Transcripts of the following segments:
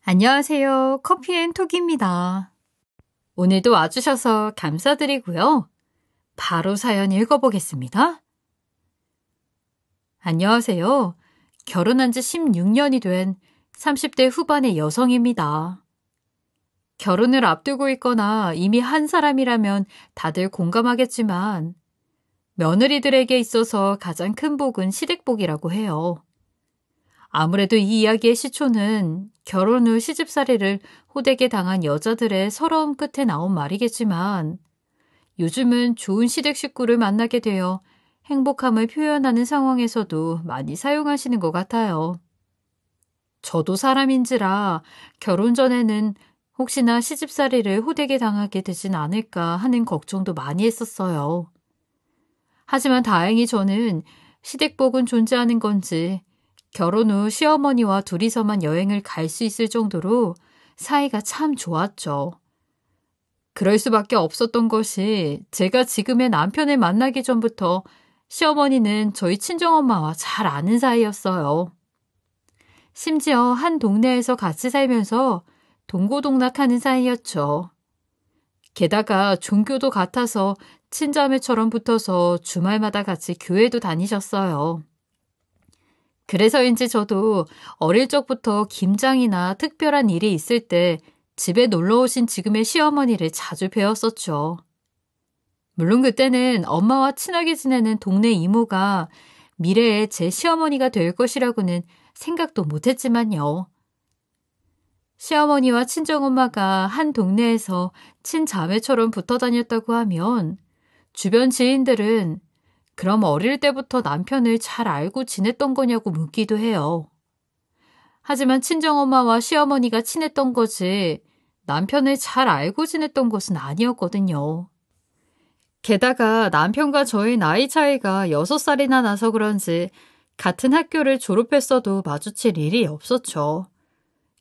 안녕하세요. 커피앤톡입니다. 오늘도 와주셔서 감사드리고요. 바로 사연 읽어보겠습니다. 안녕하세요. 결혼한 지 16년이 된 30대 후반의 여성입니다. 결혼을 앞두고 있거나 이미 한 사람이라면 다들 공감하겠지만 며느리들에게 있어서 가장 큰 복은 시댁복이라고 해요. 아무래도 이 이야기의 시초는 결혼 후 시집살이를 호되게 당한 여자들의 서러움 끝에 나온 말이겠지만 요즘은 좋은 시댁 식구를 만나게 되어 행복함을 표현하는 상황에서도 많이 사용하시는 것 같아요. 저도 사람인지라 결혼 전에는 혹시나 시집살이를 호되게 당하게 되진 않을까 하는 걱정도 많이 했었어요. 하지만 다행히 저는 시댁복은 존재하는 건지 결혼 후 시어머니와 둘이서만 여행을 갈 수 있을 정도로 사이가 참 좋았죠. 그럴 수밖에 없었던 것이 제가 지금의 남편을 만나기 전부터 시어머니는 저희 친정엄마와 잘 아는 사이였어요. 심지어 한 동네에서 같이 살면서 동고동락하는 사이였죠. 게다가 종교도 같아서 친자매처럼 붙어서 주말마다 같이 교회도 다니셨어요. 그래서인지 저도 어릴 적부터 김장이나 특별한 일이 있을 때 집에 놀러 오신 지금의 시어머니를 자주 뵈었었죠. 물론 그때는 엄마와 친하게 지내는 동네 이모가 미래에 제 시어머니가 될 것이라고는 생각도 못했지만요. 시어머니와 친정엄마가 한 동네에서 친자매처럼 붙어 다녔다고 하면 주변 지인들은 그럼 어릴 때부터 남편을 잘 알고 지냈던 거냐고 묻기도 해요. 하지만 친정엄마와 시어머니가 친했던 거지 남편을 잘 알고 지냈던 것은 아니었거든요. 게다가 남편과 저의 나이 차이가 6살이나 나서 그런지 같은 학교를 졸업했어도 마주칠 일이 없었죠.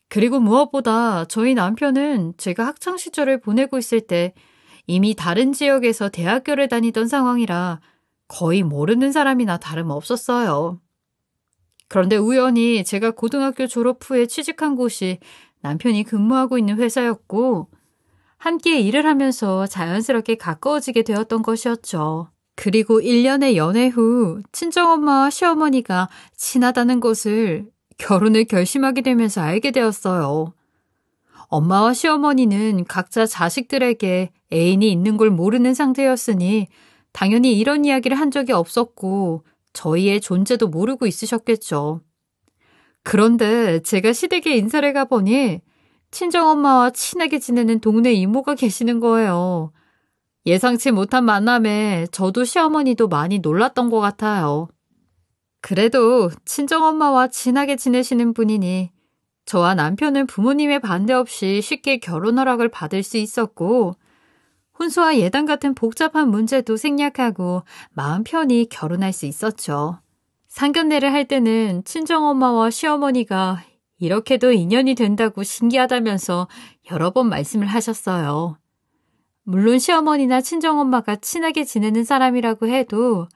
그리고 무엇보다 저희 남편은 제가 학창시절을 보내고 있을 때 이미 다른 지역에서 대학교를 다니던 상황이라 거의 모르는 사람이나 다름없었어요. 그런데 우연히 제가 고등학교 졸업 후에 취직한 곳이 남편이 근무하고 있는 회사였고 함께 일을 하면서 자연스럽게 가까워지게 되었던 것이었죠. 그리고 1년의 연애 후 친정엄마와 시어머니가 친하다는 것을 결혼을 결심하게 되면서 알게 되었어요. 엄마와 시어머니는 각자 자식들에게 애인이 있는 걸 모르는 상태였으니 당연히 이런 이야기를 한 적이 없었고 저희의 존재도 모르고 있으셨겠죠. 그런데 제가 시댁에 인사를 가보니 친정엄마와 친하게 지내는 동네 이모가 계시는 거예요. 예상치 못한 만남에 저도 시어머니도 많이 놀랐던 것 같아요. 그래도 친정엄마와 친하게 지내시는 분이니 저와 남편은 부모님의 반대 없이 쉽게 결혼 허락을 받을 수 있었고 혼수와 예단 같은 복잡한 문제도 생략하고 마음 편히 결혼할 수 있었죠. 상견례를 할 때는 친정엄마와 시어머니가 이렇게도 인연이 된다고 신기하다면서 여러 번 말씀을 하셨어요. 물론 시어머니나 친정엄마가 친하게 지내는 사람이라고 해도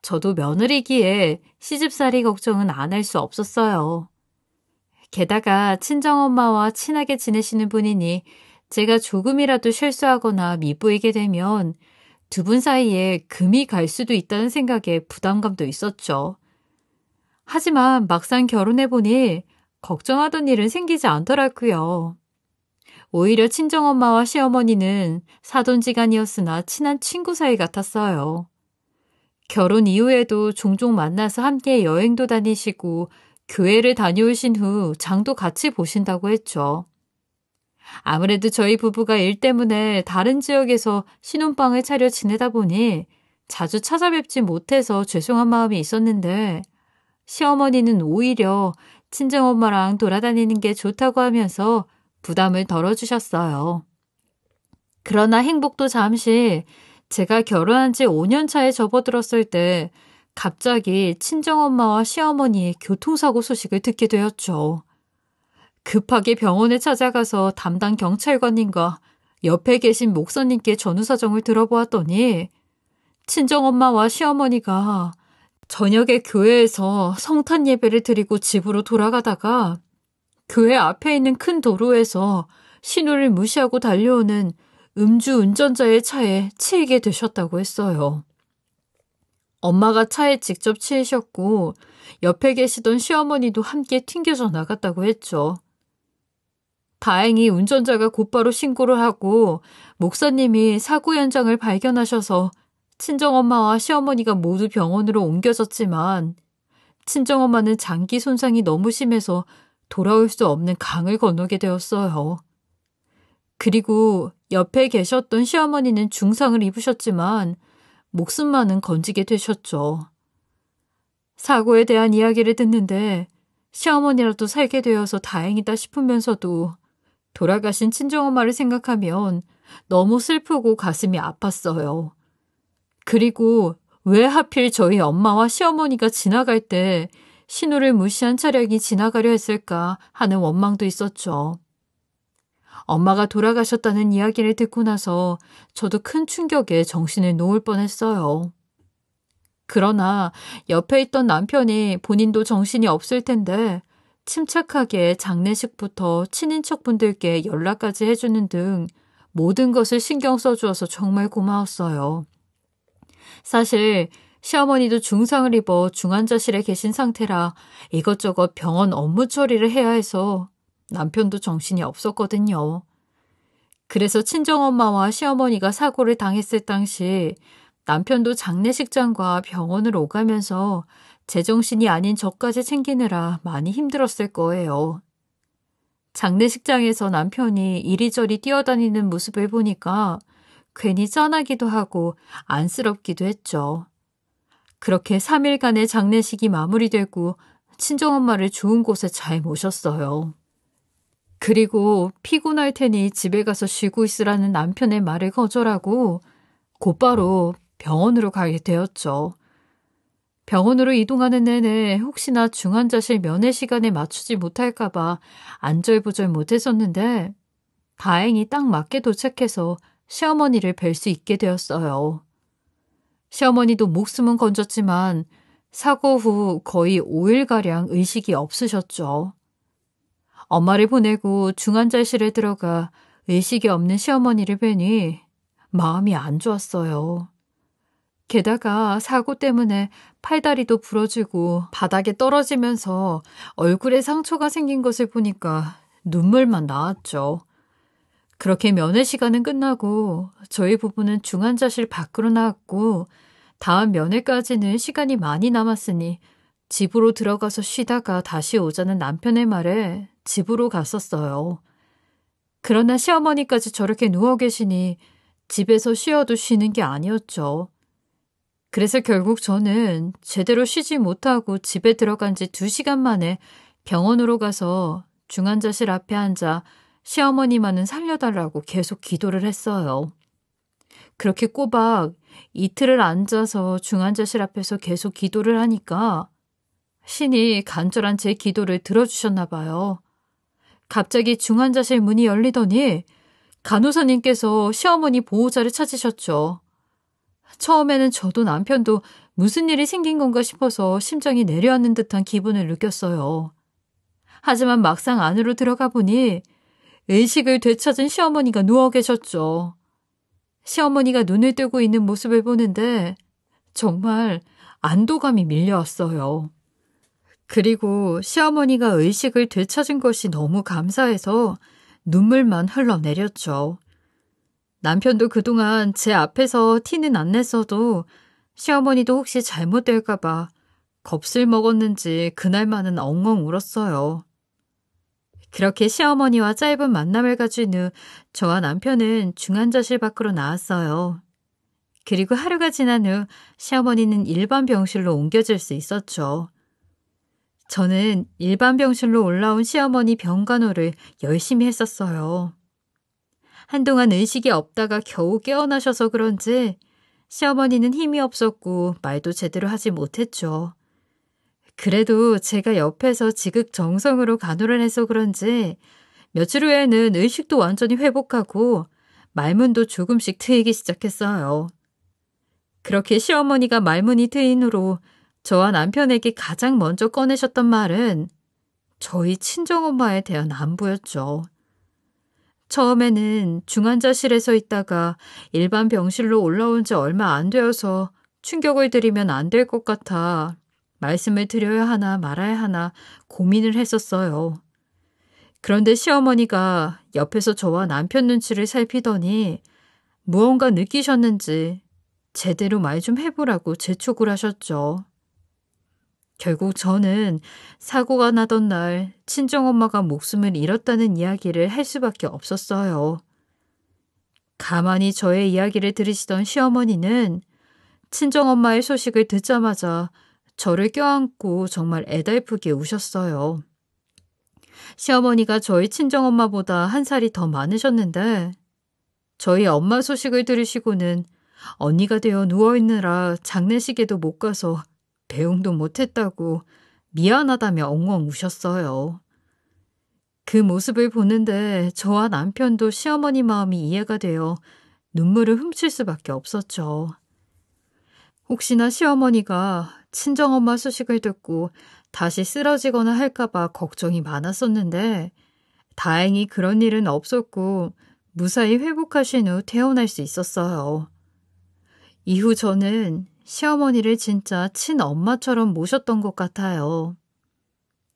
저도 며느리기에 시집살이 걱정은 안 할 수 없었어요. 게다가 친정엄마와 친하게 지내시는 분이니 제가 조금이라도 실수하거나 밉보이게 되면 두 분 사이에 금이 갈 수도 있다는 생각에 부담감도 있었죠. 하지만 막상 결혼해보니 걱정하던 일은 생기지 않더라고요. 오히려 친정엄마와 시어머니는 사돈지간이었으나 친한 친구 사이 같았어요. 결혼 이후에도 종종 만나서 함께 여행도 다니시고 교회를 다녀오신 후 장도 같이 보신다고 했죠. 아무래도 저희 부부가 일 때문에 다른 지역에서 신혼방을 차려 지내다 보니 자주 찾아뵙지 못해서 죄송한 마음이 있었는데 시어머니는 오히려 친정엄마랑 돌아다니는 게 좋다고 하면서 부담을 덜어주셨어요. 그러나 행복도 잠시 제가 결혼한 지 5년 차에 접어들었을 때 갑자기 친정엄마와 시어머니의 교통사고 소식을 듣게 되었죠. 급하게 병원에 찾아가서 담당 경찰관님과 옆에 계신 목사님께 전후사정을 들어보았더니 친정엄마와 시어머니가 저녁에 교회에서 성탄 예배를 드리고 집으로 돌아가다가 교회 앞에 있는 큰 도로에서 신호를 무시하고 달려오는 음주 운전자의 차에 치이게 되셨다고 했어요. 엄마가 차에 직접 치이셨고 옆에 계시던 시어머니도 함께 튕겨져 나갔다고 했죠. 다행히 운전자가 곧바로 신고를 하고 목사님이 사고 현장을 발견하셔서 친정엄마와 시어머니가 모두 병원으로 옮겨졌지만 친정엄마는 장기 손상이 너무 심해서 돌아올 수 없는 강을 건너게 되었어요. 그리고 옆에 계셨던 시어머니는 중상을 입으셨지만 목숨만은 건지게 되셨죠. 사고에 대한 이야기를 듣는데 시어머니라도 살게 되어서 다행이다 싶으면서도 돌아가신 친정엄마를 생각하면 너무 슬프고 가슴이 아팠어요. 그리고 왜 하필 저희 엄마와 시어머니가 지나갈 때 신호를 무시한 차량이 지나가려 했을까 하는 원망도 있었죠. 엄마가 돌아가셨다는 이야기를 듣고 나서 저도 큰 충격에 정신을 놓을 뻔했어요. 그러나 옆에 있던 남편이 본인도 정신이 없을 텐데 침착하게 장례식부터 친인척분들께 연락까지 해주는 등 모든 것을 신경 써주어서 정말 고마웠어요. 사실 시어머니도 중상을 입어 중환자실에 계신 상태라 이것저것 병원 업무 처리를 해야 해서 남편도 정신이 없었거든요. 그래서 친정엄마와 시어머니가 사고를 당했을 당시 남편도 장례식장과 병원을 오가면서 제정신이 아닌 저까지 챙기느라 많이 힘들었을 거예요. 장례식장에서 남편이 이리저리 뛰어다니는 모습을 보니까 괜히 짠하기도 하고 안쓰럽기도 했죠. 그렇게 3일간의 장례식이 마무리되고 친정엄마를 좋은 곳에 잘 모셨어요. 그리고 피곤할 테니 집에 가서 쉬고 있으라는 남편의 말을 거절하고 곧바로 병원으로 가게 되었죠. 병원으로 이동하는 내내 혹시나 중환자실 면회 시간에 맞추지 못할까봐 안절부절 못했었는데 다행히 딱 맞게 도착해서 시어머니를 뵐 수 있게 되었어요. 시어머니도 목숨은 건졌지만 사고 후 거의 5일가량 의식이 없으셨죠. 엄마를 보내고 중환자실에 들어가 의식이 없는 시어머니를 뵈니 마음이 안 좋았어요. 게다가 사고 때문에 팔다리도 부러지고 바닥에 떨어지면서 얼굴에 상처가 생긴 것을 보니까 눈물만 나왔죠. 그렇게 면회 시간은 끝나고 저희 부부는 중환자실 밖으로 나왔고 다음 면회까지는 시간이 많이 남았으니 집으로 들어가서 쉬다가 다시 오자는 남편의 말에 집으로 갔었어요. 그러나 시어머니까지 저렇게 누워 계시니 집에서 쉬어도 쉬는 게 아니었죠. 그래서 결국 저는 제대로 쉬지 못하고 집에 들어간 지 2시간 만에 병원으로 가서 중환자실 앞에 앉아 시어머니만은 살려달라고 계속 기도를 했어요. 그렇게 꼬박 이틀을 앉아서 중환자실 앞에서 계속 기도를 하니까 신이 간절한 제 기도를 들어주셨나 봐요. 갑자기 중환자실 문이 열리더니 간호사님께서 시어머니 보호자를 찾으셨죠. 처음에는 저도 남편도 무슨 일이 생긴 건가 싶어서 심장이 내려앉는 듯한 기분을 느꼈어요. 하지만 막상 안으로 들어가 보니 의식을 되찾은 시어머니가 누워 계셨죠. 시어머니가 눈을 뜨고 있는 모습을 보는데 정말 안도감이 밀려왔어요. 그리고 시어머니가 의식을 되찾은 것이 너무 감사해서 눈물만 흘러내렸죠. 남편도 그동안 제 앞에서 티는 안 냈어도 시어머니도 혹시 잘못될까 봐 겁을 먹었는지 그날만은 엉엉 울었어요. 그렇게 시어머니와 짧은 만남을 가진 후 저와 남편은 중환자실 밖으로 나왔어요. 그리고 하루가 지난 후 시어머니는 일반 병실로 옮겨질 수 있었죠. 저는 일반 병실로 올라온 시어머니 병간호를 열심히 했었어요. 한동안 의식이 없다가 겨우 깨어나셔서 그런지 시어머니는 힘이 없었고 말도 제대로 하지 못했죠. 그래도 제가 옆에서 지극정성으로 간호를 해서 그런지 며칠 후에는 의식도 완전히 회복하고 말문도 조금씩 트이기 시작했어요. 그렇게 시어머니가 말문이 트인 후로 저와 남편에게 가장 먼저 꺼내셨던 말은 저희 친정엄마에 대한 안부였죠. 처음에는 중환자실에서 있다가 일반 병실로 올라온 지 얼마 안 되어서 충격을 드리면 안 될 것 같아 말씀을 드려야 하나 말아야 하나 고민을 했었어요. 그런데 시어머니가 옆에서 저와 남편 눈치를 살피더니 무언가 느끼셨는지 제대로 말 좀 해보라고 재촉을 하셨죠. 결국 저는 사고가 나던 날 친정엄마가 목숨을 잃었다는 이야기를 할 수밖에 없었어요. 가만히 저의 이야기를 들으시던 시어머니는 친정엄마의 소식을 듣자마자 저를 껴안고 정말 애달프게 우셨어요. 시어머니가 저희 친정엄마보다 한 살이 더 많으셨는데 저희 엄마 소식을 들으시고는 언니가 되어 누워있느라 장례식에도 못 가서 배웅도 못했다고 미안하다며 엉엉 우셨어요. 그 모습을 보는데 저와 남편도 시어머니 마음이 이해가 되어 눈물을 훔칠 수밖에 없었죠. 혹시나 시어머니가 친정엄마 소식을 듣고 다시 쓰러지거나 할까봐 걱정이 많았었는데 다행히 그런 일은 없었고 무사히 회복하신 후 퇴원할 수 있었어요. 이후 저는 시어머니를 진짜 친엄마처럼 모셨던 것 같아요.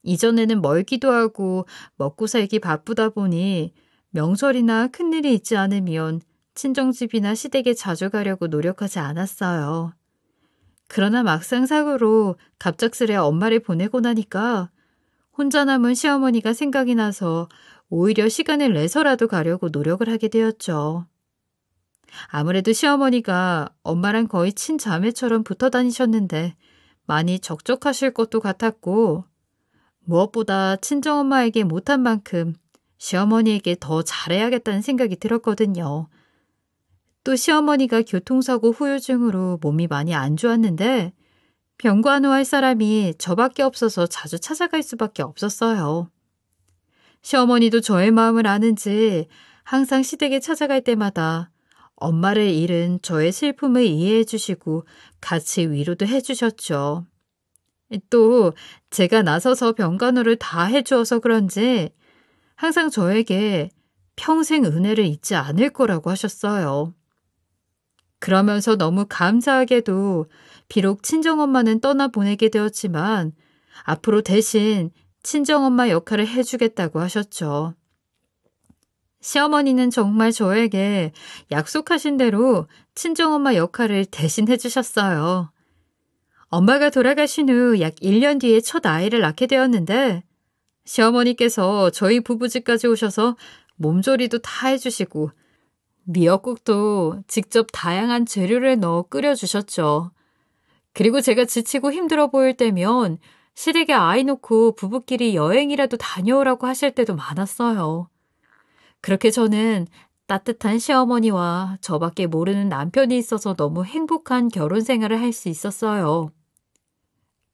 이전에는 멀기도 하고 먹고 살기 바쁘다 보니 명절이나 큰일이 있지 않으면 친정집이나 시댁에 자주 가려고 노력하지 않았어요. 그러나 막상 사고로 갑작스레 엄마를 보내고 나니까 혼자 남은 시어머니가 생각이 나서 오히려 시간을 내서라도 가려고 노력을 하게 되었죠. 아무래도 시어머니가 엄마랑 거의 친자매처럼 붙어 다니셨는데 많이 적적하실 것도 같았고 무엇보다 친정엄마에게 못한 만큼 시어머니에게 더 잘해야겠다는 생각이 들었거든요. 또 시어머니가 교통사고 후유증으로 몸이 많이 안 좋았는데 병간호할 사람이 저밖에 없어서 자주 찾아갈 수밖에 없었어요. 시어머니도 저의 마음을 아는지 항상 시댁에 찾아갈 때마다 엄마를 잃은 저의 슬픔을 이해해 주시고 같이 위로도 해 주셨죠. 또 제가 나서서 병간호를 다 해주어서 그런지 항상 저에게 평생 은혜를 잊지 않을 거라고 하셨어요. 그러면서 너무 감사하게도 비록 친정엄마는 떠나보내게 되었지만 앞으로 대신 친정엄마 역할을 해주겠다고 하셨죠. 시어머니는 정말 저에게 약속하신 대로 친정엄마 역할을 대신 해주셨어요. 엄마가 돌아가신 후 약 1년 뒤에 첫 아이를 낳게 되었는데 시어머니께서 저희 부부집까지 오셔서 몸조리도 다 해주시고 미역국도 직접 다양한 재료를 넣어 끓여주셨죠. 그리고 제가 지치고 힘들어 보일 때면 시댁에 아이 놓고 부부끼리 여행이라도 다녀오라고 하실 때도 많았어요. 그렇게 저는 따뜻한 시어머니와 저밖에 모르는 남편이 있어서 너무 행복한 결혼 생활을 할 수 있었어요.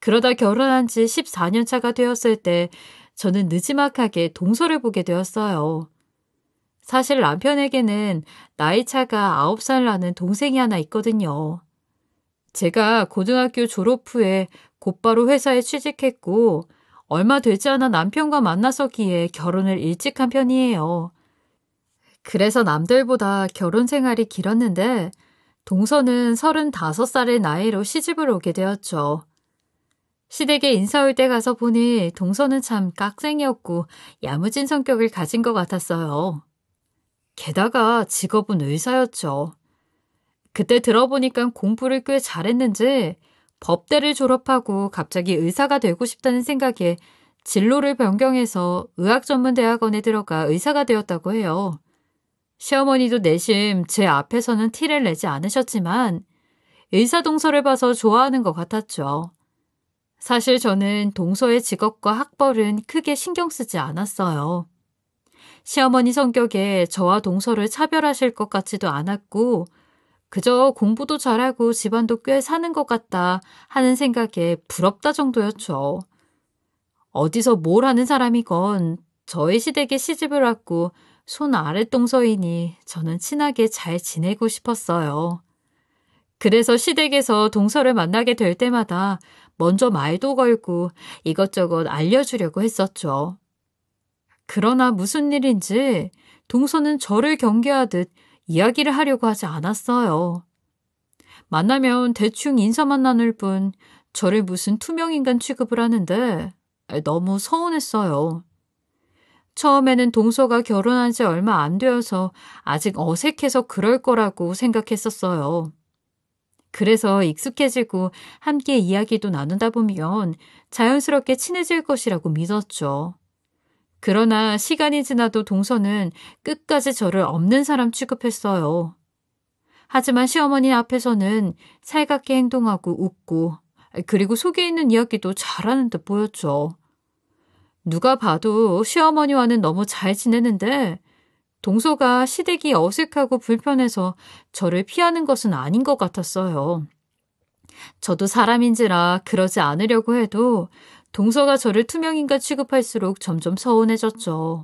그러다 결혼한 지 14년 차가 되었을 때 저는 느지막하게 동서를 보게 되었어요. 사실 남편에게는 나이 차가 9살 나는 동생이 하나 있거든요. 제가 고등학교 졸업 후에 곧바로 회사에 취직했고 얼마 되지 않아 남편과 만나서기에 결혼을 일찍 한 편이에요. 그래서 남들보다 결혼 생활이 길었는데 동서는 35살의 나이로 시집을 오게 되었죠. 시댁에 인사 올 때 가서 보니 동서는 참 깍쟁이였고 야무진 성격을 가진 것 같았어요. 게다가 직업은 의사였죠. 그때 들어보니까 공부를 꽤 잘했는지 법대를 졸업하고 갑자기 의사가 되고 싶다는 생각에 진로를 변경해서 의학전문대학원에 들어가 의사가 되었다고 해요. 시어머니도 내심 제 앞에서는 티를 내지 않으셨지만 의사 동서를 봐서 좋아하는 것 같았죠. 사실 저는 동서의 직업과 학벌은 크게 신경 쓰지 않았어요. 시어머니 성격에 저와 동서를 차별하실 것 같지도 않았고 그저 공부도 잘하고 집안도 꽤 사는 것 같다 하는 생각에 부럽다 정도였죠. 어디서 뭘 하는 사람이건 저희 시댁에 시집을 왔고 손 아랫동서이니 저는 친하게 잘 지내고 싶었어요. 그래서 시댁에서 동서를 만나게 될 때마다 먼저 말도 걸고 이것저것 알려주려고 했었죠. 그러나 무슨 일인지 동서는 저를 경계하듯 이야기를 하려고 하지 않았어요. 만나면 대충 인사만 나눌 뿐 저를 무슨 투명인간 취급을 하는데 너무 서운했어요. 처음에는 동서가 결혼한 지 얼마 안 되어서 아직 어색해서 그럴 거라고 생각했었어요. 그래서 익숙해지고 함께 이야기도 나누다 보면 자연스럽게 친해질 것이라고 믿었죠. 그러나 시간이 지나도 동서는 끝까지 저를 없는 사람 취급했어요. 하지만 시어머니 앞에서는 살갑게 행동하고 웃고 그리고 속에 있는 이야기도 잘하는 듯 보였죠. 누가 봐도 시어머니와는 너무 잘 지내는데 동서가 시댁이 어색하고 불편해서 저를 피하는 것은 아닌 것 같았어요. 저도 사람인지라 그러지 않으려고 해도 동서가 저를 투명인간 취급할수록 점점 서운해졌죠.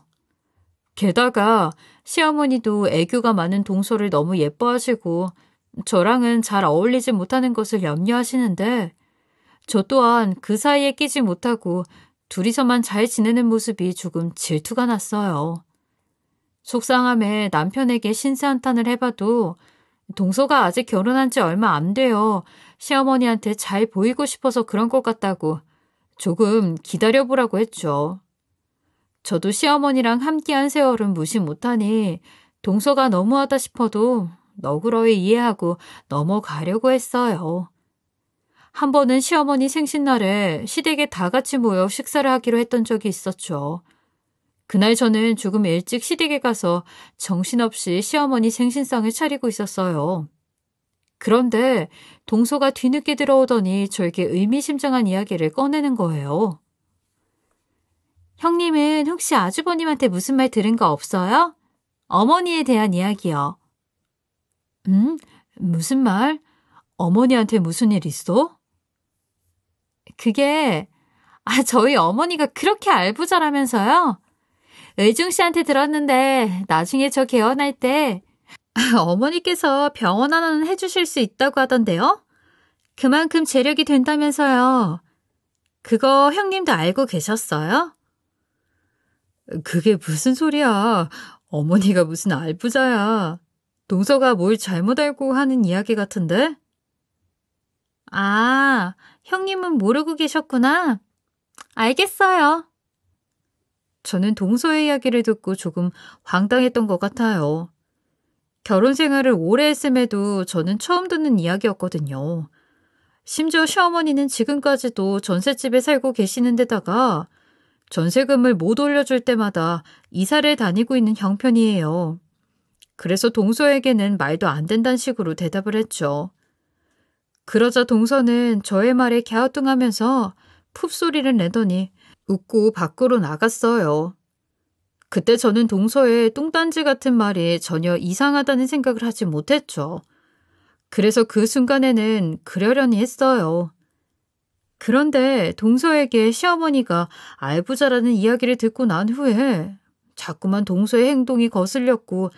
게다가 시어머니도 애교가 많은 동서를 너무 예뻐하시고 저랑은 잘 어울리지 못하는 것을 염려하시는데 저 또한 그 사이에 끼지 못하고 둘이서만 잘 지내는 모습이 조금 질투가 났어요. 속상함에 남편에게 신세한탄을 해봐도 동서가 아직 결혼한 지 얼마 안 돼요. 시어머니한테 잘 보이고 싶어서 그런 것 같다고 조금 기다려보라고 했죠. 저도 시어머니랑 함께한 세월은 무시 못하니 동서가 너무하다 싶어도 너그러이 이해하고 넘어가려고 했어요. 한 번은 시어머니 생신날에 시댁에 다 같이 모여 식사를 하기로 했던 적이 있었죠. 그날 저는 조금 일찍 시댁에 가서 정신없이 시어머니 생신상을 차리고 있었어요. 그런데 동서가 뒤늦게 들어오더니 저에게 의미심장한 이야기를 꺼내는 거예요. 형님은 혹시 아주버님한테 무슨 말 들은 거 없어요? 어머니에 대한 이야기요. 무슨 말? 어머니한테 무슨 일 있어? 그게 저희 어머니가 그렇게 알부자라면서요? 의중 씨한테 들었는데 나중에 저 개원할 때 어머니께서 병원 하나는 해주실 수 있다고 하던데요? 그만큼 재력이 된다면서요. 그거 형님도 알고 계셨어요? 그게 무슨 소리야. 어머니가 무슨 알부자야. 동서가 뭘 잘못 알고 하는 이야기 같은데? 아, 형님은 모르고 계셨구나. 알겠어요. 저는 동서의 이야기를 듣고 조금 황당했던 것 같아요. 결혼 생활을 오래 했음에도 저는 처음 듣는 이야기였거든요. 심지어 시어머니는 지금까지도 전셋집에 살고 계시는 데다가 전세금을 못 올려줄 때마다 이사를 다니고 있는 형편이에요. 그래서 동서에게는 말도 안 된다는 식으로 대답을 했죠. 그러자 동서는 저의 말에 갸우뚱하면서 풋소리를 내더니 웃고 밖으로 나갔어요. 그때 저는 동서의 뚱딴지 같은 말이 전혀 이상하다는 생각을 하지 못했죠. 그래서 그 순간에는 그러려니 했어요. 그런데 동서에게 시어머니가 알부자라는 이야기를 듣고 난 후에 자꾸만 동서의 행동이 거슬렸고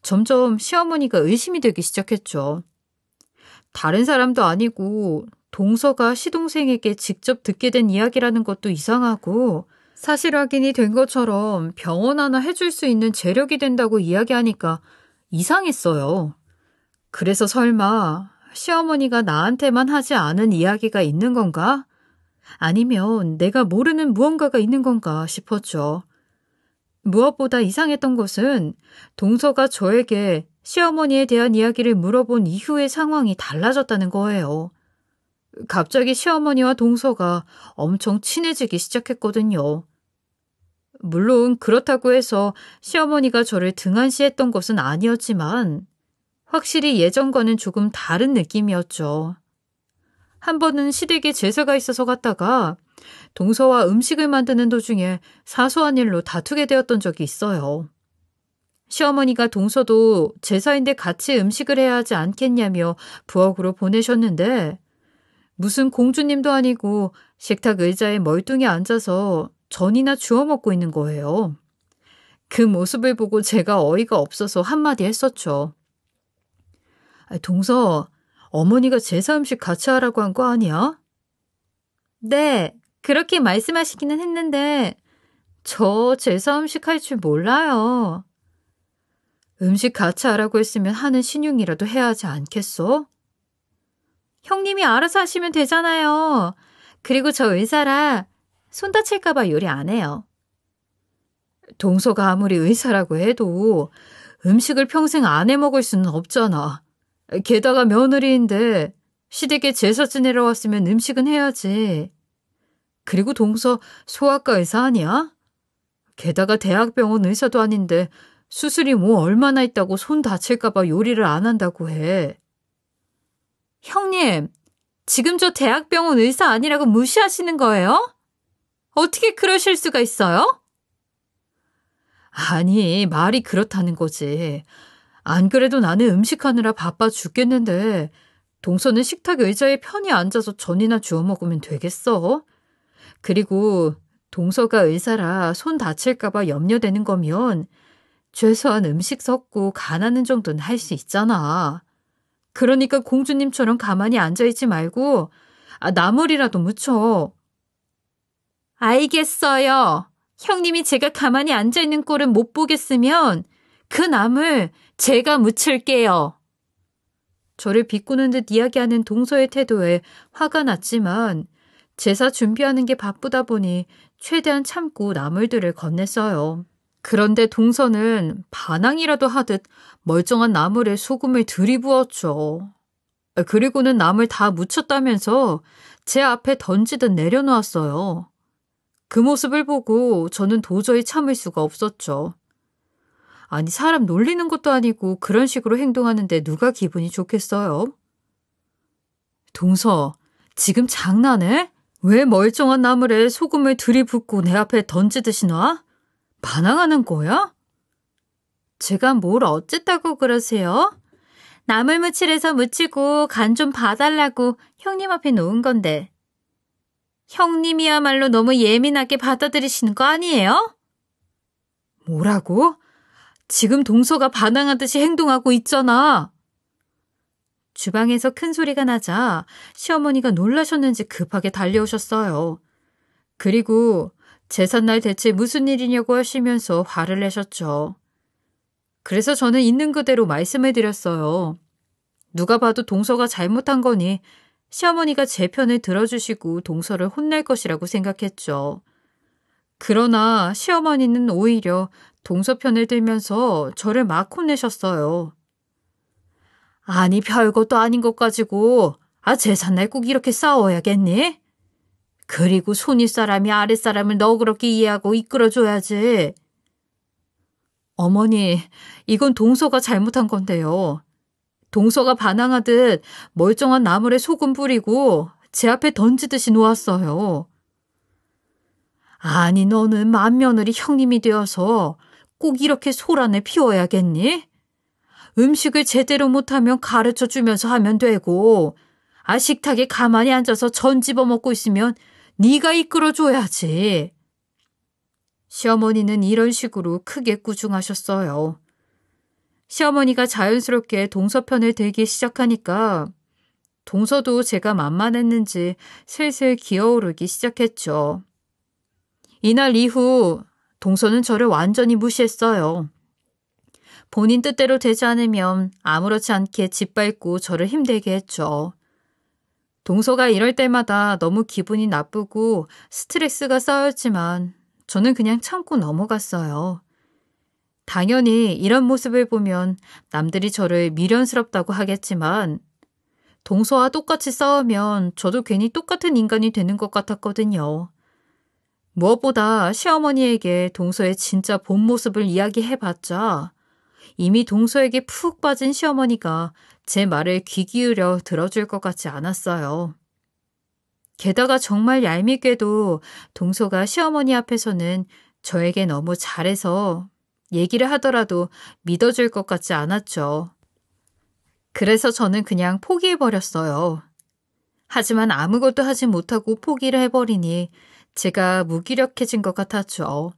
점점 시어머니가 의심이 되기 시작했죠. 다른 사람도 아니고 동서가 시동생에게 직접 듣게 된 이야기라는 것도 이상하고 사실 확인이 된 것처럼 병원 하나 해줄 수 있는 재력이 된다고 이야기하니까 이상했어요. 그래서 설마 시어머니가 나한테만 하지 않은 이야기가 있는 건가? 아니면 내가 모르는 무언가가 있는 건가 싶었죠. 무엇보다 이상했던 것은 동서가 저에게 시어머니에 대한 이야기를 물어본 이후의 상황이 달라졌다는 거예요. 갑자기 시어머니와 동서가 엄청 친해지기 시작했거든요. 물론 그렇다고 해서 시어머니가 저를 등한시했던 것은 아니었지만 확실히 예전과는 조금 다른 느낌이었죠. 한 번은 시댁에 제사가 있어서 갔다가 동서와 음식을 만드는 도중에 사소한 일로 다투게 되었던 적이 있어요. 시어머니가 동서도 제사인데 같이 음식을 해야 하지 않겠냐며 부엌으로 보내셨는데 무슨 공주님도 아니고 식탁 의자에 멀뚱히 앉아서 전이나 주워 먹고 있는 거예요. 그 모습을 보고 제가 어이가 없어서 한마디 했었죠. 동서, 어머니가 제사 음식 같이 하라고 한 거 아니야? 네, 그렇게 말씀하시기는 했는데 저 제사 음식 할 줄 몰라요. 음식 같이 하라고 했으면 하는 신용이라도 해야 하지 않겠어? 형님이 알아서 하시면 되잖아요. 그리고 저 의사라 손 다칠까봐 요리 안 해요. 동서가 아무리 의사라고 해도 음식을 평생 안 해 먹을 수는 없잖아. 게다가 며느리인데 시댁에 제사 지내러 왔으면 음식은 해야지. 그리고 동서 소아과 의사 아니야? 게다가 대학병원 의사도 아닌데 수술이 뭐 얼마나 있다고 손 다칠까봐 요리를 안 한다고 해. 형님, 지금 저 대학병원 의사 아니라고 무시하시는 거예요? 어떻게 그러실 수가 있어요? 아니, 말이 그렇다는 거지. 안 그래도 나는 음식하느라 바빠 죽겠는데 동서는 식탁 의자에 편히 앉아서 전이나 주워 먹으면 되겠어? 그리고 동서가 의사라 손 다칠까봐 염려되는 거면 최소한 음식 섞고 간하는 정도는 할 수 있잖아. 그러니까 공주님처럼 가만히 앉아있지 말고 나물이라도 무쳐. 알겠어요. 형님이 제가 가만히 앉아있는 꼴은 못 보겠으면 그 나물 제가 무칠게요. 저를 비꼬는 듯 이야기하는 동서의 태도에 화가 났지만 제사 준비하는 게 바쁘다 보니 최대한 참고 나물들을 건넸어요. 그런데 동서는 반항이라도 하듯 멀쩡한 나물에 소금을 들이부었죠. 그리고는 나물 다 묻혔다면서 제 앞에 던지듯 내려놓았어요. 그 모습을 보고 저는 도저히 참을 수가 없었죠. 아니, 사람 놀리는 것도 아니고 그런 식으로 행동하는데 누가 기분이 좋겠어요? 동서, 지금 장난해? 왜 멀쩡한 나물에 소금을 들이붓고 내 앞에 던지듯이 놔? 반항하는 거야? 제가 뭘 어쨌다고 그러세요? 나물 무칠해서 무치고 간 좀 봐달라고 형님 앞에 놓은 건데. 형님이야말로 너무 예민하게 받아들이시는 거 아니에요? 뭐라고? 지금 동서가 반항하듯이 행동하고 있잖아. 주방에서 큰 소리가 나자 시어머니가 놀라셨는지 급하게 달려오셨어요. 그리고 제삿날 대체 무슨 일이냐고 하시면서 화를 내셨죠. 그래서 저는 있는 그대로 말씀을 드렸어요. 누가 봐도 동서가 잘못한 거니 시어머니가 제 편을 들어주시고 동서를 혼낼 것이라고 생각했죠. 그러나 시어머니는 오히려 동서 편을 들면서 저를 막 혼내셨어요. 아니, 별것도 아닌 것 가지고 제삿날 꼭 이렇게 싸워야겠니? 그리고 손윗사람이 아랫사람을 너그럽게 이해하고 이끌어줘야지. 어머니, 이건 동서가 잘못한 건데요. 동서가 반항하듯 멀쩡한 나물에 소금 뿌리고 제 앞에 던지듯이 놓았어요. 아니, 너는 맏며느리 형님이 되어서 꼭 이렇게 소란을 피워야겠니? 음식을 제대로 못하면 가르쳐주면서 하면 되고 식탁에 가만히 앉아서 전 집어먹고 있으면 네가 이끌어줘야지. 시어머니는 이런 식으로 크게 꾸중하셨어요. 시어머니가 자연스럽게 동서 편을 들기 시작하니까 동서도 제가 만만했는지 슬슬 기어오르기 시작했죠. 이날 이후 동서는 저를 완전히 무시했어요. 본인 뜻대로 되지 않으면 아무렇지 않게 짓밟고 저를 힘들게 했죠. 동서가 이럴 때마다 너무 기분이 나쁘고 스트레스가 쌓였지만 저는 그냥 참고 넘어갔어요. 당연히 이런 모습을 보면 남들이 저를 미련스럽다고 하겠지만 동서와 똑같이 싸우면 저도 괜히 똑같은 인간이 되는 것 같았거든요. 무엇보다 시어머니에게 동서의 진짜 본 모습을 이야기해봤자 이미 동서에게 푹 빠진 시어머니가 제 말을 귀 기울여 들어줄 것 같지 않았어요. 게다가 정말 얄밉게도 동서가 시어머니 앞에서는 저에게 너무 잘해서 얘기를 하더라도 믿어줄 것 같지 않았죠. 그래서 저는 그냥 포기해버렸어요. 하지만 아무것도 하지 못하고 포기를 해버리니 제가 무기력해진 것 같았죠.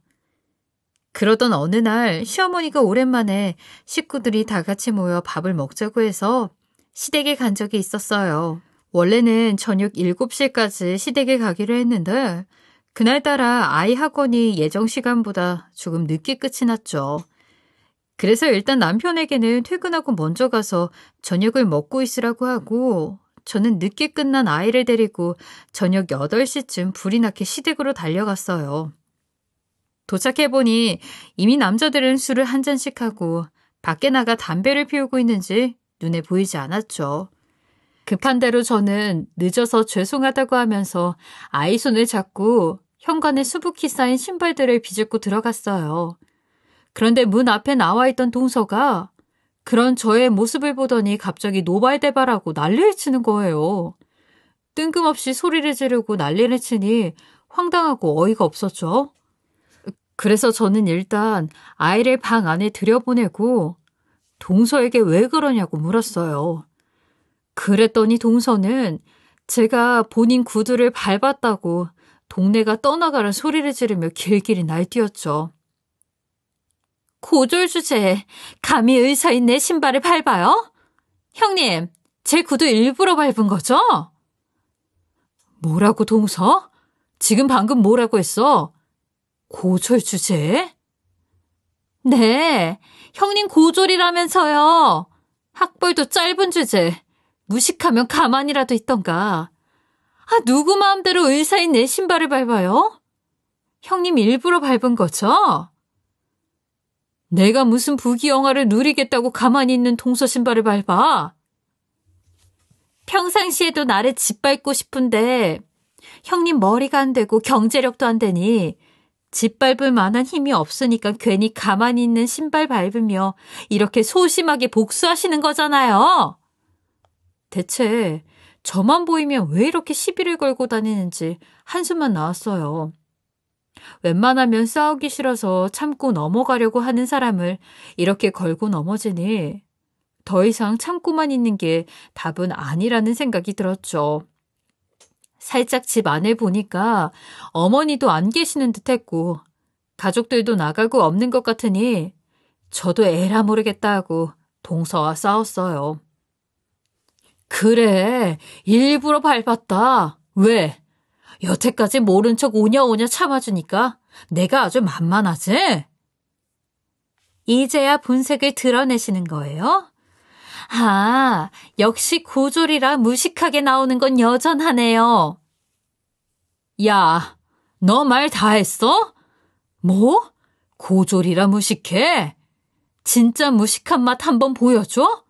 그러던 어느 날 시어머니가 오랜만에 식구들이 다 같이 모여 밥을 먹자고 해서 시댁에 간 적이 있었어요. 원래는 저녁 7시까지 시댁에 가기로 했는데 그날따라 아이 학원이 예정 시간보다 조금 늦게 끝이 났죠. 그래서 일단 남편에게는 퇴근하고 먼저 가서 저녁을 먹고 있으라고 하고 저는 늦게 끝난 아이를 데리고 저녁 8시쯤 불이 나게 시댁으로 달려갔어요. 도착해보니 이미 남자들은 술을 한 잔씩 하고 밖에 나가 담배를 피우고 있는지 눈에 보이지 않았죠. 급한 대로 저는 늦어서 죄송하다고 하면서 아이 손을 잡고 현관에 수북히 쌓인 신발들을 비집고 들어갔어요. 그런데 문 앞에 나와 있던 동서가 그런 저의 모습을 보더니 갑자기 노발대발하고 난리를 치는 거예요. 뜬금없이 소리를 지르고 난리를 치니 황당하고 어이가 없었죠. 그래서 저는 일단 아이를 방 안에 들여보내고 동서에게 왜 그러냐고 물었어요. 그랬더니 동서는 제가 본인 구두를 밟았다고 동네가 떠나가는 소리를 지르며 길길이 날뛰었죠. 고졸 주제에 감히 의사인 내 신발을 밟아요? 형님, 제 구두 일부러 밟은 거죠? 뭐라고 동서? 지금 방금 뭐라고 했어? 고졸 주제에? 네, 형님 고졸이라면서요. 학벌도 짧은 주제. 무식하면 가만히라도 있던가. 누구 마음대로 의사인 내 신발을 밟아요? 형님 일부러 밟은 거죠? 내가 무슨 부귀영화를 누리겠다고 가만히 있는 동서 신발을 밟아? 평상시에도 나를 짓밟고 싶은데 형님 머리가 안 되고 경제력도 안 되니 짓밟을 만한 힘이 없으니까 괜히 가만히 있는 신발 밟으며 이렇게 소심하게 복수하시는 거잖아요. 대체 저만 보이면 왜 이렇게 시비를 걸고 다니는지 한숨만 나왔어요. 웬만하면 싸우기 싫어서 참고 넘어가려고 하는 사람을 이렇게 걸고 넘어지니 더 이상 참고만 있는 게 답은 아니라는 생각이 들었죠. 살짝 집 안에 보니까 어머니도 안 계시는 듯했고 가족들도 나가고 없는 것 같으니 저도 에라 모르겠다 하고 동서와 싸웠어요. 그래, 일부러 밟았다. 왜? 여태까지 모른 척 오냐오냐 참아주니까 내가 아주 만만하지? 이제야 본색을 드러내시는 거예요? 역시 고졸이라 무식하게 나오는 건 여전하네요. 야, 너 말 다 했어? 뭐? 고졸이라 무식해? 진짜 무식한 맛 한번 보여줘?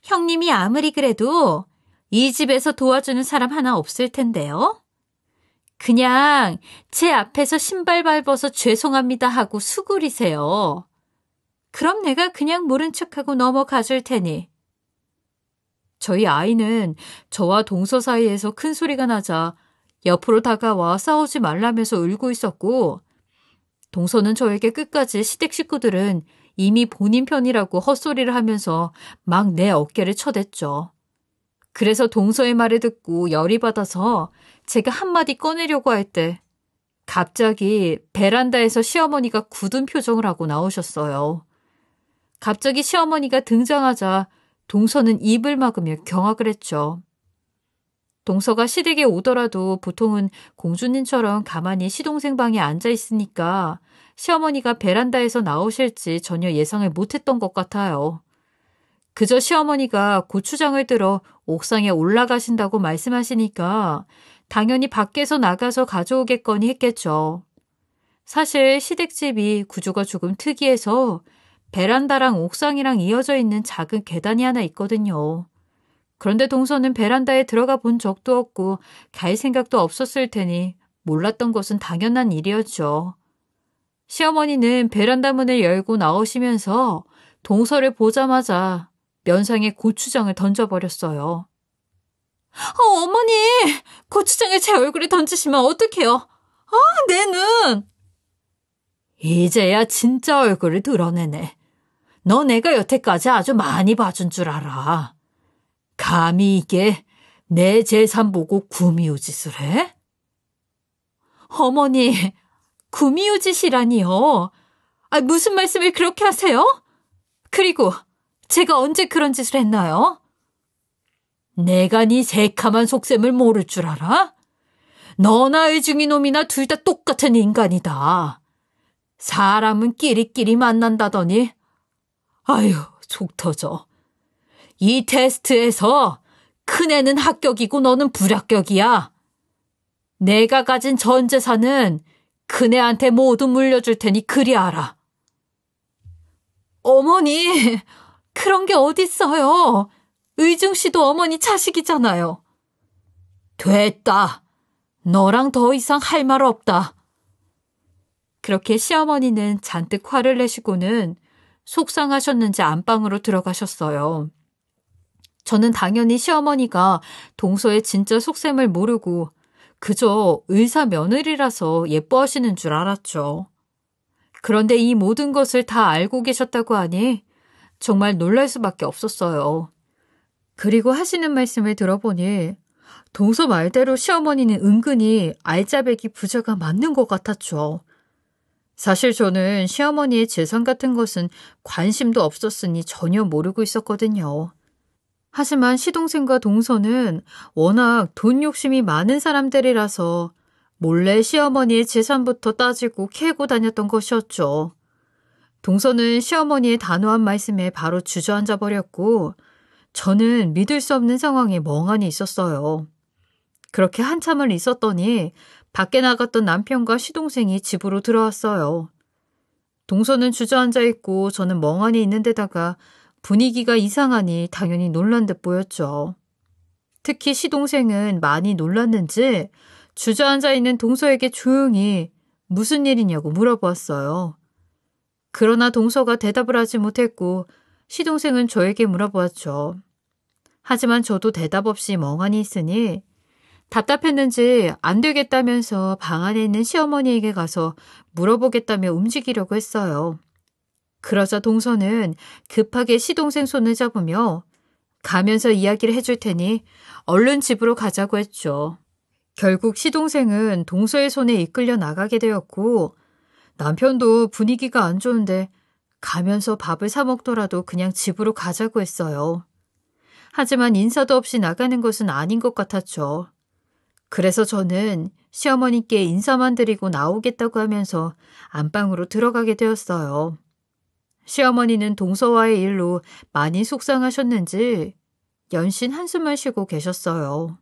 형님이 아무리 그래도 이 집에서 도와주는 사람 하나 없을 텐데요. 그냥 제 앞에서 신발 밟아서 죄송합니다 하고 수그리세요. 그럼 내가 그냥 모른 척하고 넘어가 줄 테니. 저희 아이는 저와 동서 사이에서 큰 소리가 나자 옆으로 다가와 싸우지 말라면서 울고 있었고 동서는 저에게 끝까지 시댁 식구들은 이미 본인 편이라고 헛소리를 하면서 막 내 어깨를 쳐댔죠. 그래서 동서의 말을 듣고 열이 받아서 제가 한마디 꺼내려고 할 때 갑자기 베란다에서 시어머니가 굳은 표정을 하고 나오셨어요. 갑자기 시어머니가 등장하자 동서는 입을 막으며 경악을 했죠. 동서가 시댁에 오더라도 보통은 공주님처럼 가만히 시동생 방에 앉아 있으니까 시어머니가 베란다에서 나오실지 전혀 예상을 못했던 것 같아요. 그저 시어머니가 고추장을 들어 옥상에 올라가신다고 말씀하시니까 당연히 밖에서 나가서 가져오겠거니 했겠죠. 사실 시댁집이 구조가 조금 특이해서 베란다랑 옥상이랑 이어져 있는 작은 계단이 하나 있거든요. 그런데 동서는 베란다에 들어가 본 적도 없고 갈 생각도 없었을 테니 몰랐던 것은 당연한 일이었죠. 시어머니는 베란다 문을 열고 나오시면서 동서를 보자마자 면상에 고추장을 던져버렸어요. 어머니! 고추장을 제 얼굴에 던지시면 어떡해요? 내 눈! 이제야 진짜 얼굴을 드러내네. 너 내가 여태까지 아주 많이 봐준 줄 알아. 감히 이게 내 재산 보고 구미호짓을 해? 어머니, 구미호짓이라니요. 무슨 말씀을 그렇게 하세요? 그리고 제가 언제 그런 짓을 했나요? 내가 네 새카만 속셈을 모를 줄 알아? 너나 의중이 놈이나 둘 다 똑같은 인간이다. 사람은 끼리끼리 만난다더니 아유, 속 터져. 이 테스트에서 큰애는 합격이고 너는 불합격이야. 내가 가진 전 재산은 큰애한테 모두 물려줄 테니 그리 알아. 어머니, 그런 게 어딨어요. 의중 씨도 어머니 자식이잖아요. 됐다. 너랑 더 이상 할 말 없다. 그렇게 시어머니는 잔뜩 화를 내시고는 속상하셨는지 안방으로 들어가셨어요. 저는 당연히 시어머니가 동서의 진짜 속셈을 모르고 그저 의사 며느리라서 예뻐하시는 줄 알았죠. 그런데 이 모든 것을 다 알고 계셨다고 하니 정말 놀랄 수밖에 없었어요. 그리고 하시는 말씀을 들어보니 동서 말대로 시어머니는 은근히 알짜배기 부자가 맞는 것 같았죠. 사실 저는 시어머니의 재산 같은 것은 관심도 없었으니 전혀 모르고 있었거든요. 하지만 시동생과 동서는 워낙 돈 욕심이 많은 사람들이라서 몰래 시어머니의 재산부터 따지고 캐고 다녔던 것이었죠. 동서는 시어머니의 단호한 말씀에 바로 주저앉아 버렸고 저는 믿을 수 없는 상황에 멍하니 있었어요. 그렇게 한참을 있었더니 밖에 나갔던 남편과 시동생이 집으로 들어왔어요. 동서는 주저앉아 있고 저는 멍하니 있는 데다가 분위기가 이상하니 당연히 놀란 듯 보였죠. 특히 시동생은 많이 놀랐는지 주저앉아 있는 동서에게 조용히 무슨 일이냐고 물어보았어요. 그러나 동서가 대답을 하지 못했고 시동생은 저에게 물어보았죠. 하지만 저도 대답 없이 멍하니 있으니 답답했는지 안 되겠다면서 방 안에 있는 시어머니에게 가서 물어보겠다며 움직이려고 했어요. 그러자 동서는 급하게 시동생 손을 잡으며 가면서 이야기를 해줄 테니 얼른 집으로 가자고 했죠. 결국 시동생은 동서의 손에 이끌려 나가게 되었고 남편도 분위기가 안 좋은데 가면서 밥을 사 먹더라도 그냥 집으로 가자고 했어요. 하지만 인사도 없이 나가는 것은 아닌 것 같았죠. 그래서 저는 시어머니께 인사만 드리고 나오겠다고 하면서 안방으로 들어가게 되었어요. 시어머니는 동서와의 일로 많이 속상하셨는지 연신 한숨을 쉬고 계셨어요.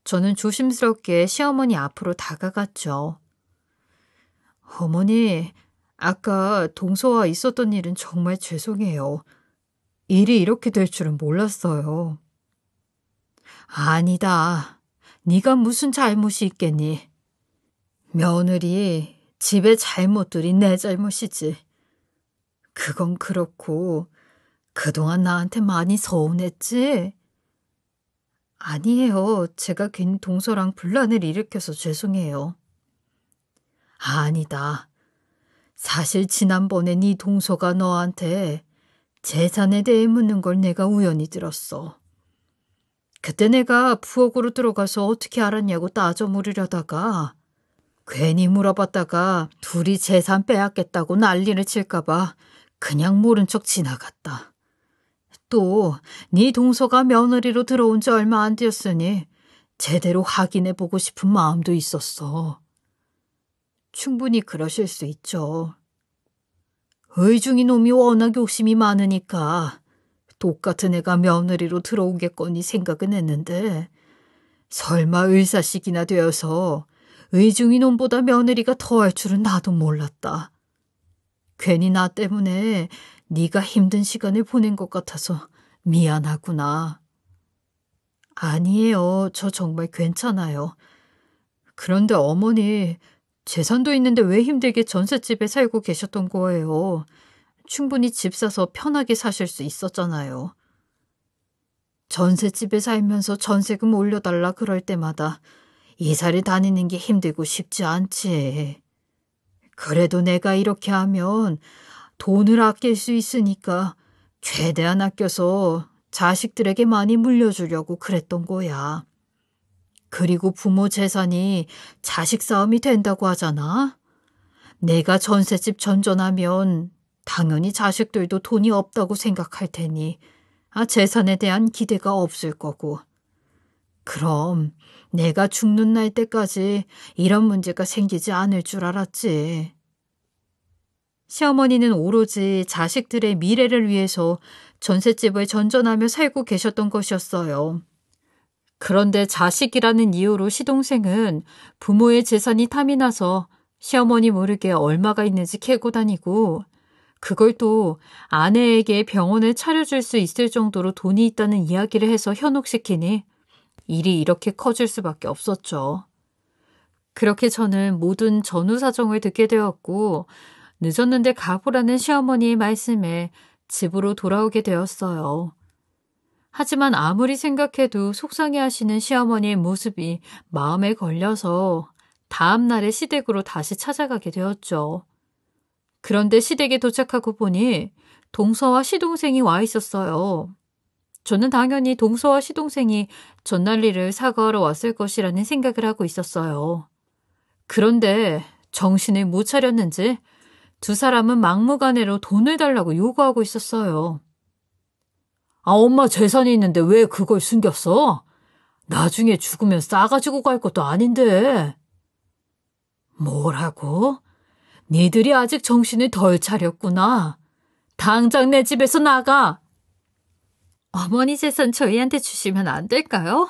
저는 조심스럽게 시어머니 앞으로 다가갔죠. 어머니, 아까 동서와 있었던 일은 정말 죄송해요. 일이 이렇게 될 줄은 몰랐어요. 아니다. 네가 무슨 잘못이 있겠니? 며느리 집에 잘못 들인 내 잘못이지. 그건 그렇고 그동안 나한테 많이 서운했지? 아니에요. 제가 괜히 동서랑 분란을 일으켜서 죄송해요. 아니다. 사실 지난번에 네 동서가 너한테 재산에 대해 묻는 걸 내가 우연히 들었어. 그때 내가 부엌으로 들어가서 어떻게 알았냐고 따져 물으려다가 괜히 물어봤다가 둘이 재산 빼앗겠다고 난리를 칠까봐 그냥 모른 척 지나갔다. 또 네 동서가 며느리로 들어온 지 얼마 안 되었으니 제대로 확인해보고 싶은 마음도 있었어. 충분히 그러실 수 있죠. 의중이 놈이 워낙 욕심이 많으니까 똑같은 애가 며느리로 들어오겠거니 생각은 했는데 설마 의사식이나 되어서 의중이 놈보다 며느리가 더할 줄은 나도 몰랐다. 괜히 나 때문에 네가 힘든 시간을 보낸 것 같아서 미안하구나. 아니에요. 저 정말 괜찮아요. 그런데 어머니, 재산도 있는데 왜 힘들게 전셋집에 살고 계셨던 거예요? 충분히 집 사서 편하게 사실 수 있었잖아요. 전셋집에 살면서 전세금 올려달라 그럴 때마다 이사를 다니는 게 힘들고 쉽지 않지. 그래도 내가 이렇게 하면 돈을 아낄 수 있으니까 최대한 아껴서 자식들에게 많이 물려주려고 그랬던 거야. 그리고 부모 재산이 자식 싸움이 된다고 하잖아. 내가 전셋집 전전하면 당연히 자식들도 돈이 없다고 생각할 테니 재산에 대한 기대가 없을 거고. 그럼 내가 죽는 날 때까지 이런 문제가 생기지 않을 줄 알았지. 시어머니는 오로지 자식들의 미래를 위해서 전셋집을 전전하며 살고 계셨던 것이었어요. 그런데 자식이라는 이유로 시동생은 부모의 재산이 탐이 나서 시어머니 모르게 얼마가 있는지 캐고 다니고, 그걸 또 아내에게 병원을 차려줄 수 있을 정도로 돈이 있다는 이야기를 해서 현혹시키니 일이 이렇게 커질 수밖에 없었죠. 그렇게 저는 모든 전후 사정을 듣게 되었고, 늦었는데 가보라는 시어머니의 말씀에 집으로 돌아오게 되었어요. 하지만 아무리 생각해도 속상해하시는 시어머니의 모습이 마음에 걸려서 다음 날에 시댁으로 다시 찾아가게 되었죠. 그런데 시댁에 도착하고 보니 동서와 시동생이 와 있었어요. 저는 당연히 동서와 시동생이 전날 일을 사과하러 왔을 것이라는 생각을 하고 있었어요. 그런데 정신을 못 차렸는지 두 사람은 막무가내로 돈을 달라고 요구하고 있었어요. 엄마 재산이 있는데 왜 그걸 숨겼어? 나중에 죽으면 싸가지고 갈 것도 아닌데. 뭐라고? 니들이 아직 정신을 덜 차렸구나. 당장 내 집에서 나가. 어머니 재산 저희한테 주시면 안 될까요?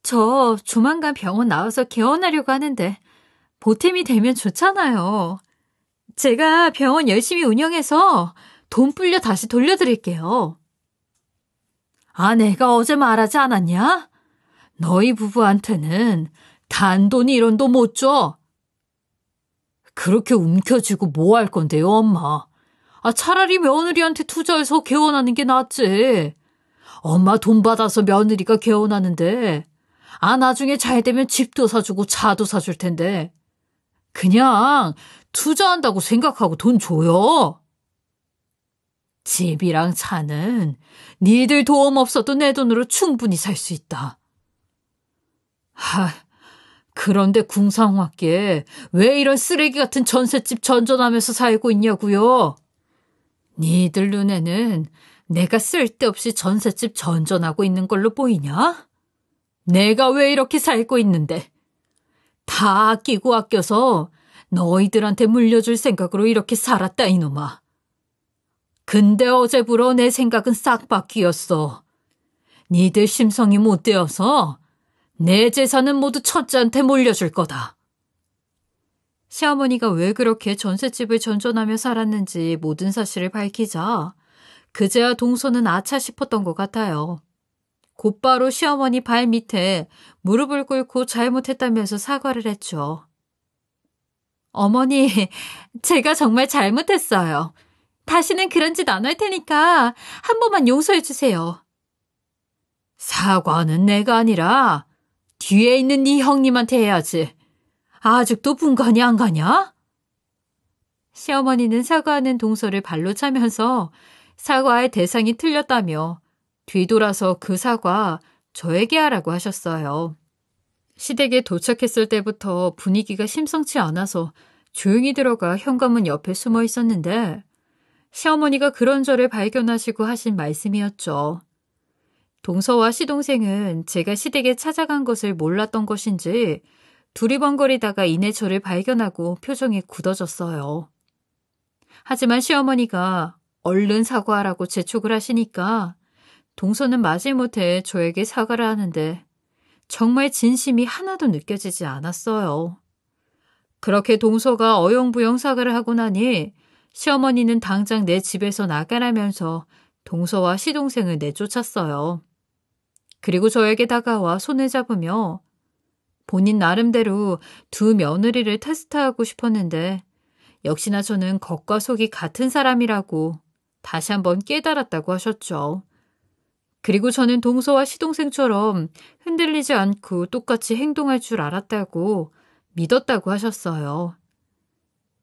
저 조만간 병원 나와서 개원하려고 하는데 보탬이 되면 좋잖아요. 제가 병원 열심히 운영해서 돈 불려 다시 돌려드릴게요. 내가 어제 말하지 않았냐? 너희 부부한테는 단돈 1원도 못 줘. 그렇게 움켜쥐고 뭐 할 건데요, 엄마? 차라리 며느리한테 투자해서 개원하는 게 낫지. 엄마 돈 받아서 며느리가 개원하는데, 나중에 잘 되면 집도 사주고 차도 사줄 텐데. 그냥 투자한다고 생각하고 돈 줘요. 집이랑 차는 니들 도움 없어도 내 돈으로 충분히 살 수 있다. 그런데 궁상맞게 왜 이런 쓰레기 같은 전셋집 전전하면서 살고 있냐고요? 니들 눈에는 내가 쓸데없이 전셋집 전전하고 있는 걸로 보이냐? 내가 왜 이렇게 살고 있는데? 다 아끼고 아껴서 너희들한테 물려줄 생각으로 이렇게 살았다, 이놈아. 근데 어제부로 내 생각은 싹 바뀌었어. 니들 심성이 못 되어서 내 재산은 모두 첫째한테 물려줄 거다. 시어머니가 왜 그렇게 전셋집을 전전하며 살았는지 모든 사실을 밝히자 그제야 동서는 아차 싶었던 것 같아요. 곧바로 시어머니 발 밑에 무릎을 꿇고 잘못했다면서 사과를 했죠. 어머니, 제가 정말 잘못했어요. 다시는 그런 짓 안 할 테니까 한 번만 용서해 주세요. 사과는 내가 아니라 뒤에 있는 네 형님한테 해야지. 아직도 분간이 안 가냐? 시어머니는 사과하는 동서를 발로 차면서 사과의 대상이 틀렸다며 뒤돌아서 그 사과 저에게 하라고 하셨어요. 시댁에 도착했을 때부터 분위기가 심상치 않아서 조용히 들어가 현관문 옆에 숨어 있었는데 시어머니가 그런 저를 발견하시고 하신 말씀이었죠. 동서와 시동생은 제가 시댁에 찾아간 것을 몰랐던 것인지 두리번거리다가 이내 저를 발견하고 표정이 굳어졌어요. 하지만 시어머니가 얼른 사과하라고 재촉을 하시니까 동서는 마지못해 저에게 사과를 하는데 정말 진심이 하나도 느껴지지 않았어요. 그렇게 동서가 어영부영 사과를 하고 나니 시어머니는 당장 내 집에서 나가라면서 동서와 시동생을 내쫓았어요. 그리고 저에게 다가와 손을 잡으며 본인 나름대로 두 며느리를 테스트하고 싶었는데 역시나 저는 겉과 속이 같은 사람이라고 다시 한번 깨달았다고 하셨죠. 그리고 저는 동서와 시동생처럼 흔들리지 않고 똑같이 행동할 줄 알았다고 믿었다고 하셨어요.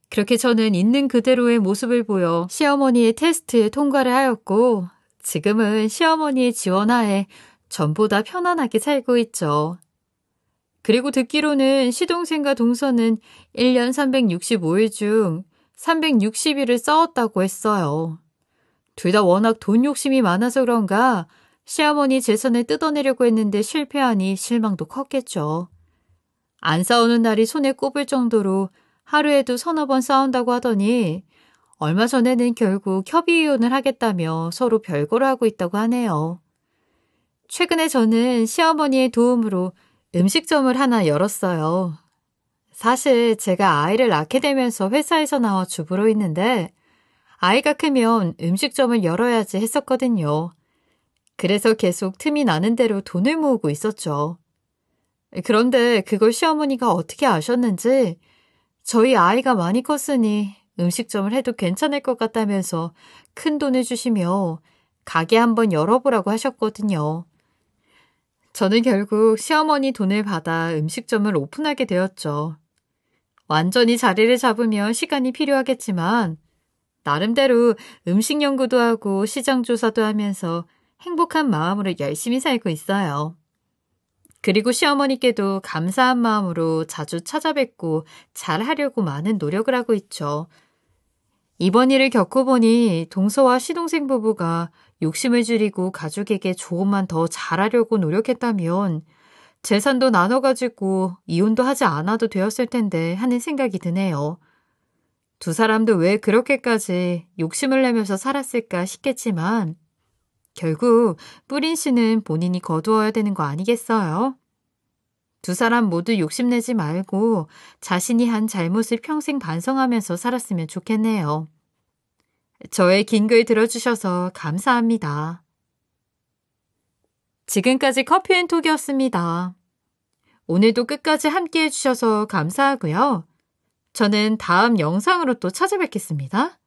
그렇게 저는 있는 그대로의 모습을 보여 시어머니의 테스트에 통과를 하였고 지금은 시어머니의 지원하에 전보다 편안하게 살고 있죠. 그리고 듣기로는 시동생과 동서는 1년 365일 중 360일을 싸웠다고 했어요. 둘 다 워낙 돈 욕심이 많아서 그런가 시어머니 재산을 뜯어내려고 했는데 실패하니 실망도 컸겠죠. 안 싸우는 날이 손에 꼽을 정도로 하루에도 서너 번 싸운다고 하더니 얼마 전에는 결국 협의 이혼을 하겠다며 서로 별거를 하고 있다고 하네요. 최근에 저는 시어머니의 도움으로 음식점을 하나 열었어요. 사실 제가 아이를 낳게 되면서 회사에서 나와 주부로 있는데 아이가 크면 음식점을 열어야지 했었거든요. 그래서 계속 틈이 나는 대로 돈을 모으고 있었죠. 그런데 그걸 시어머니가 어떻게 아셨는지 저희 아이가 많이 컸으니 음식점을 해도 괜찮을 것 같다면서 큰 돈을 주시며 가게 한번 열어보라고 하셨거든요. 저는 결국 시어머니 돈을 받아 음식점을 오픈하게 되었죠. 완전히 자리를 잡으면 시간이 필요하겠지만 나름대로 음식 연구도 하고 시장 조사도 하면서 행복한 마음으로 열심히 살고 있어요. 그리고 시어머니께도 감사한 마음으로 자주 찾아뵙고 잘하려고 많은 노력을 하고 있죠. 이번 일을 겪어보니 동서와 시동생 부부가 욕심을 줄이고 가족에게 조금만 더 잘하려고 노력했다면 재산도 나눠가지고 이혼도 하지 않아도 되었을 텐데 하는 생각이 드네요. 두 사람도 왜 그렇게까지 욕심을 내면서 살았을까 싶겠지만 결국 뿌린 씨는 본인이 거두어야 되는 거 아니겠어요? 두 사람 모두 욕심내지 말고 자신이 한 잘못을 평생 반성하면서 살았으면 좋겠네요. 저의 긴 글 들어주셔서 감사합니다. 지금까지 커피앤톡이었습니다. 오늘도 끝까지 함께 해주셔서 감사하고요. 저는 다음 영상으로 또 찾아뵙겠습니다.